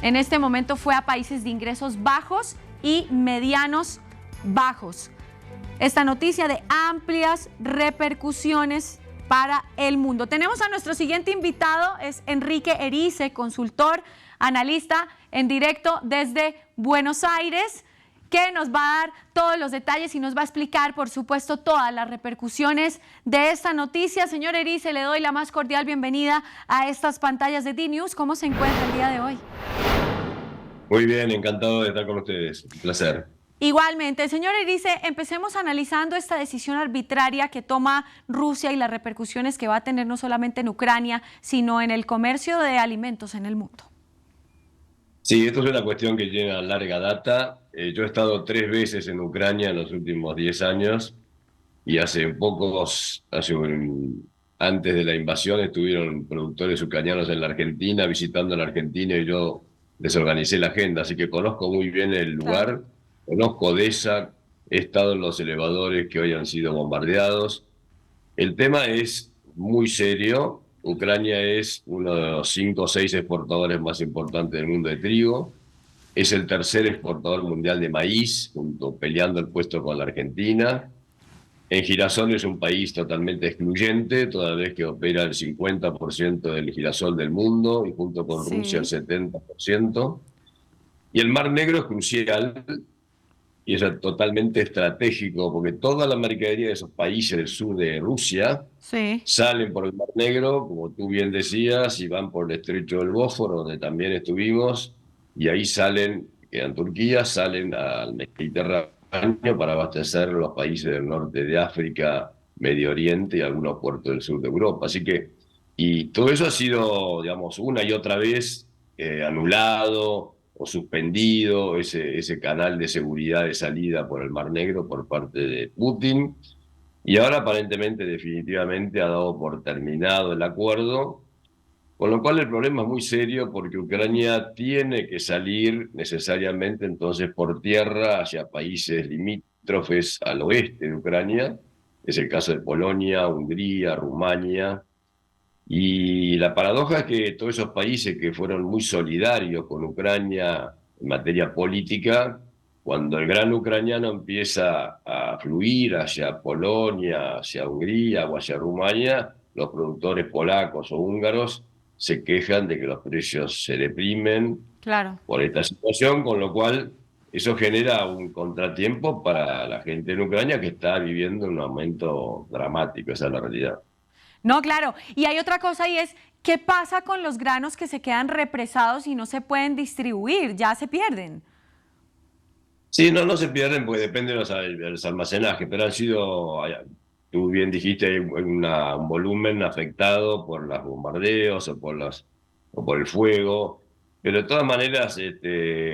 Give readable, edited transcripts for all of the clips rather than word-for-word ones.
En este momento fue a países de ingresos bajos y medianos bajos. Esta noticia de amplias repercusiones para el mundo. Tenemos a nuestro siguiente invitado, es Enrique Erice, consultor, analista en directo desde Buenos Aires, que nos va a dar todos los detalles y nos va a explicar, por supuesto, todas las repercusiones de esta noticia. Señor Erice, le doy la más cordial bienvenida a estas pantallas de DNews. ¿Cómo se encuentra el día de hoy? Muy bien, encantado de estar con ustedes. Un placer. Igualmente, señor Erice, empecemos analizando esta decisión arbitraria que toma Rusia y las repercusiones que va a tener no solamente en Ucrania, sino en el comercio de alimentos en el mundo. Sí, esto es una cuestión que tiene larga data. Yo he estado 3 veces en Ucrania en los últimos 10 años y antes de la invasión estuvieron productores ucranianos en la Argentina, visitando la Argentina y yo les organicé la agenda, así que conozco muy bien el lugar. Claro. Conozco Odessa, he estado en los elevadores que hoy han sido bombardeados. El tema es muy serio. Ucrania es uno de los 5 o 6 exportadores más importantes del mundo de trigo. Es el tercer exportador mundial de maíz, peleando el puesto con la Argentina. En girasol es un país totalmente excluyente, toda vez que opera el 50% del girasol del mundo y junto con Rusia el 70%. Y el Mar Negro es crucial y es totalmente estratégico, porque toda la mercadería de esos países del sur de Rusia salen por el Mar Negro, como tú bien decías, y van por el Estrecho del Bósforo, donde también estuvimos, y ahí quedan Turquía, salen al Mediterráneo para abastecer los países del norte de África, Medio Oriente y algunos puertos del sur de Europa. Así que, y todo eso ha sido, digamos, una y otra vez anulado o suspendido, ese canal de seguridad de salida por el Mar Negro por parte de Putin. Y ahora aparentemente, definitivamente, ha dado por terminado el acuerdo, con lo cual el problema es muy serio porque Ucrania tiene que salir necesariamente entonces por tierra hacia países limítrofes al oeste de Ucrania. Es el caso de Polonia, Hungría, Rumania. Y la paradoja es que todos esos países que fueron muy solidarios con Ucrania en materia política, cuando el gran ucraniano empieza a fluir hacia Polonia, hacia Hungría o hacia Rumania, los productores polacos o húngaros se quejan de que los precios se deprimen por esta situación, con lo cual eso genera un contratiempo para la gente en Ucrania que está viviendo un aumento dramático, esa es la realidad. No, claro. Y hay otra cosa y es, ¿qué pasa con los granos que se quedan represados y no se pueden distribuir? Ya se pierden. Sí, no se pierden porque depende de los almacenajes, pero tú bien dijiste, hay un volumen afectado por los bombardeos o por el fuego, pero de todas maneras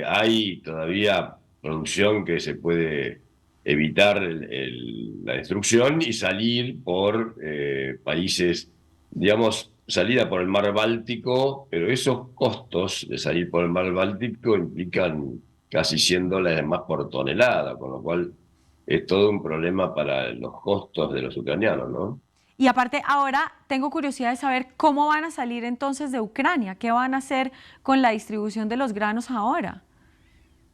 hay todavía producción que se puede evitar la destrucción y salir por países, digamos, salida por el mar Báltico, pero esos costos de salir por el mar Báltico implican casi $100 más por tonelada, con lo cual es todo un problema para los costos de los ucranianos, ¿no? Y aparte, ahora tengo curiosidad de saber cómo van a salir entonces de Ucrania, qué van a hacer con la distribución de los granos ahora.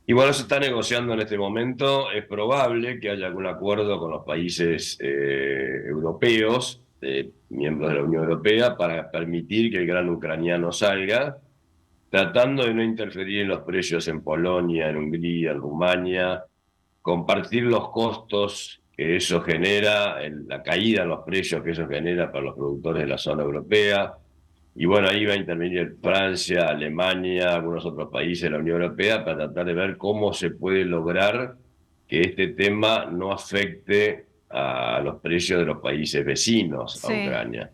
Y bueno, se está negociando en este momento. Es probable que haya algún acuerdo con los países europeos, miembros de la Unión Europea, para permitir que el grano ucraniano salga, tratando de no interferir en los precios en Polonia, en Hungría, en Rumania, compartir los costos que eso genera, la caída en los precios que eso genera para los productores de la zona europea. Y bueno, ahí va a intervenir Francia, Alemania, algunos otros países de la Unión Europea para tratar de ver cómo se puede lograr que este tema no afecte a los precios de los países vecinos a Ucrania.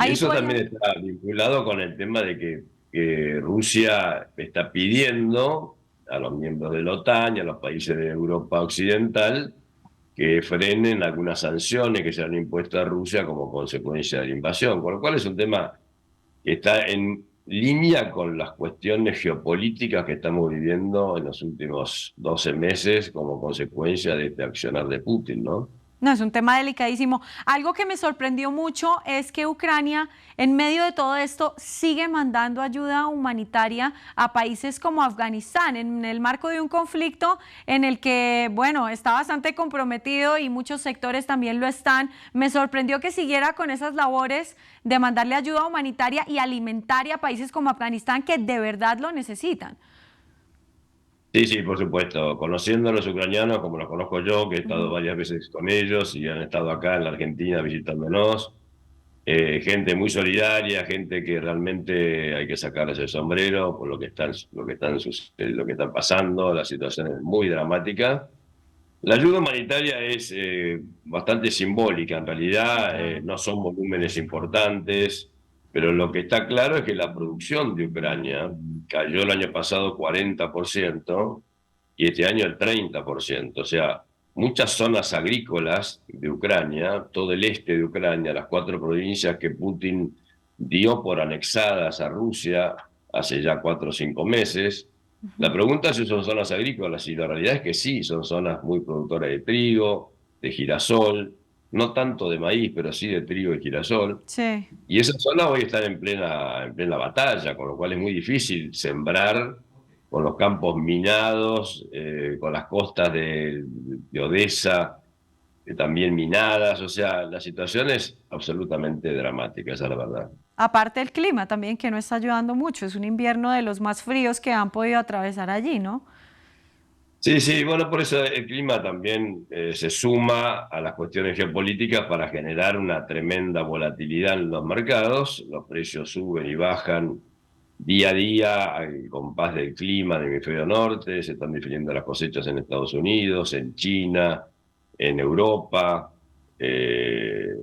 Y eso también está vinculado con el tema de que Rusia está pidiendo a los miembros de la OTAN y a los países de Europa Occidental que frenen algunas sanciones que se han impuesto a Rusia como consecuencia de la invasión, con lo cual es un tema que está en línea con las cuestiones geopolíticas que estamos viviendo en los últimos 12 meses como consecuencia de este accionar de Putin, ¿no? No, es un tema delicadísimo. Algo que me sorprendió mucho es que Ucrania, en medio de todo esto, sigue mandando ayuda humanitaria a países como Afganistán, en el marco de un conflicto en el que, bueno, está bastante comprometido y muchos sectores también lo están. Me sorprendió que siguiera con esas labores de mandarle ayuda humanitaria y alimentaria a países como Afganistán que de verdad lo necesitan. Sí, sí, por supuesto. Conociendo a los ucranianos, como los conozco yo, que he estado Ujú. varias veces con ellos y han estado acá en la Argentina visitándonos, gente muy solidaria, gente que realmente hay que sacarles el sombrero por lo que están pasando, la situación es muy dramática. La ayuda humanitaria es bastante simbólica, en Sí, realidad claro. no son volúmenes importantes, pero lo que está claro es que la producción de Ucrania cayó el año pasado 40% y este año el 30%. O sea, muchas zonas agrícolas de Ucrania, todo el este de Ucrania, las 4 provincias que Putin dio por anexadas a Rusia hace ya 4 o 5 meses. La pregunta es si son zonas agrícolas y la realidad es que sí, son zonas muy productoras de trigo, de girasol, no tanto de maíz, pero sí de trigo y girasol. Sí. Y esas zonas hoy están en plena batalla, con lo cual es muy difícil sembrar con los campos minados, con las costas de Odessa también minadas. O sea, la situación es absolutamente dramática, esa es la verdad. Aparte el clima también, que no está ayudando mucho. Es un invierno de los más fríos que han podido atravesar allí, ¿no? Sí, sí, bueno, por eso el clima también se suma a las cuestiones geopolíticas para generar una tremenda volatilidad en los mercados. Los precios suben y bajan día a día al compás del clima en el hemisferio norte. Se están definiendo las cosechas en Estados Unidos, en China, en Europa, eh,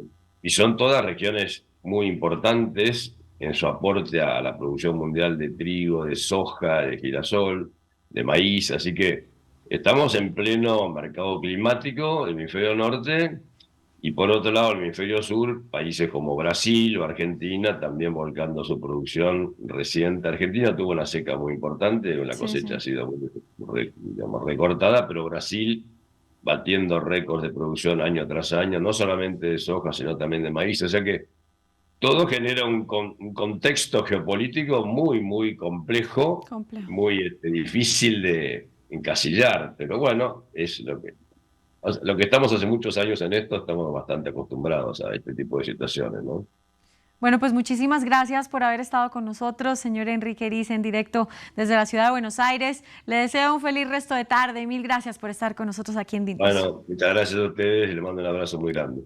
y son todas regiones muy importantes en su aporte a la producción mundial de trigo, de soja, de girasol, de maíz. Así que estamos en pleno mercado climático, el hemisferio norte, y por otro lado, el hemisferio sur, países como Brasil o Argentina también volcando su producción reciente. Argentina tuvo una seca muy importante, la Sí, cosecha sí. ha sido muy, digamos, recortada, pero Brasil batiendo récords de producción año tras año, no solamente de soja, sino también de maíz. O sea que todo genera un contexto geopolítico muy, muy complejo, Complejo. muy difícil de encasillar, pero bueno, es lo que estamos hace muchos años en esto, estamos bastante acostumbrados a este tipo de situaciones, ¿no? Bueno, pues muchísimas gracias por haber estado con nosotros, señor Enrique Erice, en directo desde la ciudad de Buenos Aires. Le deseo un feliz resto de tarde y mil gracias por estar con nosotros aquí en DIN. Bueno, muchas gracias a ustedes y les mando un abrazo muy grande.